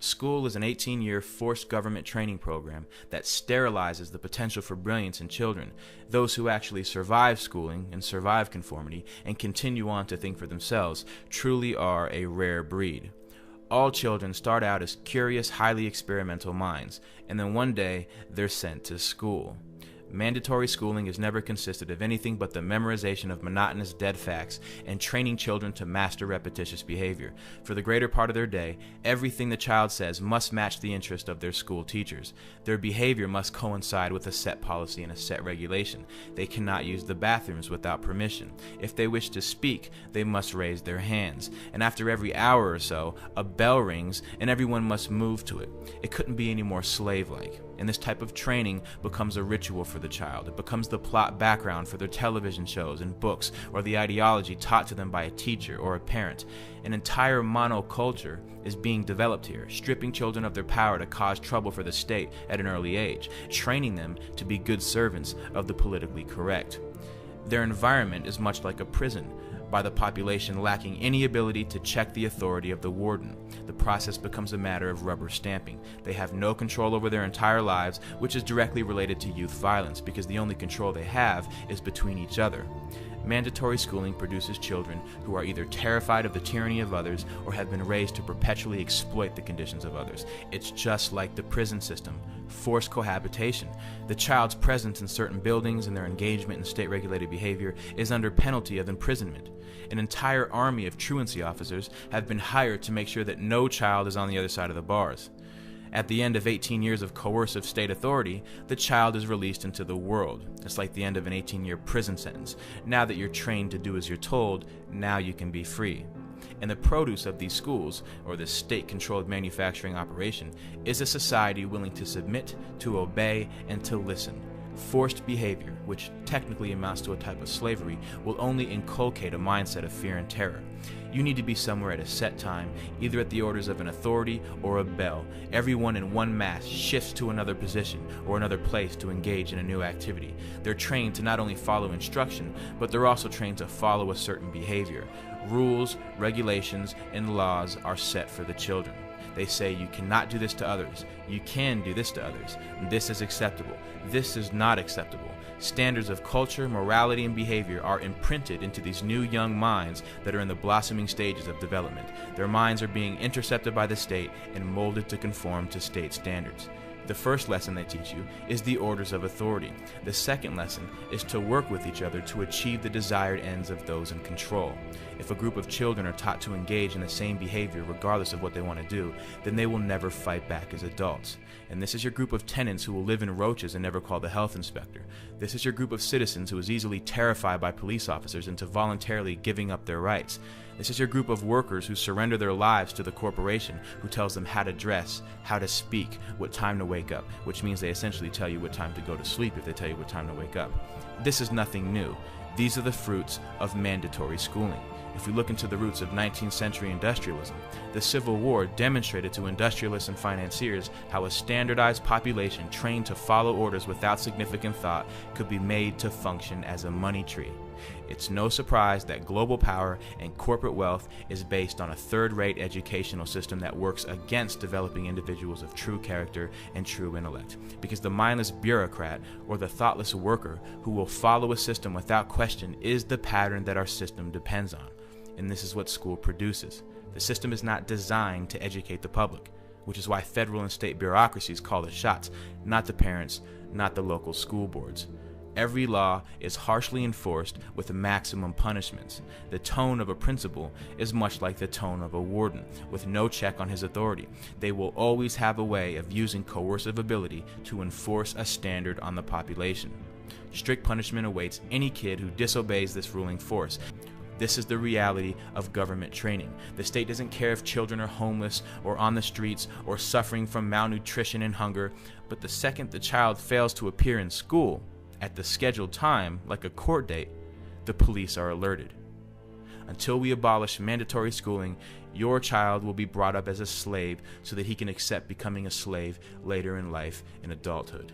School is an 18-year forced government training program that sterilizes the potential for brilliance in children. Those who actually survive schooling and survive conformity and continue on to think for themselves truly are a rare breed. All children start out as curious, highly experimental minds, and then one day they're sent to school. Mandatory schooling has never consisted of anything but the memorization of monotonous dead facts and training children to master repetitious behavior. For the greater part of their day, everything the child says must match the interest of their school teachers. Their behavior must coincide with a set policy and a set regulation. They cannot use the bathrooms without permission. If they wish to speak, they must raise their hands. And after every hour or so, a bell rings and everyone must move to it. It couldn't be any more slave-like. And this type of training becomes a ritual for the child. It becomes the plot background for their television shows and books, or the ideology taught to them by a teacher or a parent. An entire monoculture is being developed here, stripping children of their power to cause trouble for the state at an early age, training them to be good servants of the politically correct. Their environment is much like a prison, by the population lacking any ability to check the authority of the warden. The process becomes a matter of rubber stamping. They have no control over their entire lives, which is directly related to youth violence, because the only control they have is between each other. Mandatory schooling produces children who are either terrified of the tyranny of others or have been raised to perpetually exploit the conditions of others. It's just like the prison system, forced cohabitation. The child's presence in certain buildings and their engagement in state-regulated behavior is under penalty of imprisonment. An entire army of truancy officers have been hired to make sure that no child is on the other side of the bars. At the end of 18 years of coercive state authority, the child is released into the world. It's like the end of an 18-year prison sentence. Now that you're trained to do as you're told, now you can be free. And the produce of these schools, or this state-controlled manufacturing operation, is a society willing to submit, to obey, and to listen. Forced behavior, which technically amounts to a type of slavery, will only inculcate a mindset of fear and terror. You need to be somewhere at a set time, either at the orders of an authority or a bell. Everyone in one mass shifts to another position or another place to engage in a new activity. They're trained to not only follow instruction, but they're also trained to follow a certain behavior. Rules, regulations, and laws are set for the children. They say you cannot do this to others. You can do this to others. This is acceptable. This is not acceptable. Standards of culture, morality, and behavior are imprinted into these new young minds that are in the blossoming stages of development. Their minds are being intercepted by the state and molded to conform to state standards. The first lesson they teach you is the orders of authority. The second lesson is to work with each other to achieve the desired ends of those in control. If a group of children are taught to engage in the same behavior regardless of what they want to do, then they will never fight back as adults. And this is your group of tenants who will live in roaches and never call the health inspector. This is your group of citizens who is easily terrified by police officers into voluntarily giving up their rights. This is your group of workers who surrender their lives to the corporation who tells them how to dress, how to speak, what time to wake up, which means they essentially tell you what time to go to sleep if they tell you what time to wake up. This is nothing new. These are the fruits of mandatory schooling. If we look into the roots of 19th century industrialism, the Civil War demonstrated to industrialists and financiers how a standardized population trained to follow orders without significant thought could be made to function as a money tree. It's no surprise that global power and corporate wealth is based on a third-rate educational system that works against developing individuals of true character and true intellect. Because the mindless bureaucrat or the thoughtless worker who will follow a system without question is the pattern that our system depends on. And this is what school produces. The system is not designed to educate the public, which is why federal and state bureaucracies call the shots, not the parents, not the local school boards. Every law is harshly enforced with maximum punishments. The tone of a principal is much like the tone of a warden, with no check on his authority. They will always have a way of using coercive ability to enforce a standard on the population. Strict punishment awaits any kid who disobeys this ruling force. This is the reality of government training. The state doesn't care if children are homeless or on the streets or suffering from malnutrition and hunger, but the second the child fails to appear in school at the scheduled time, like a court date, the police are alerted. Until we abolish mandatory schooling, your child will be brought up as a slave so that he can accept becoming a slave later in life in adulthood.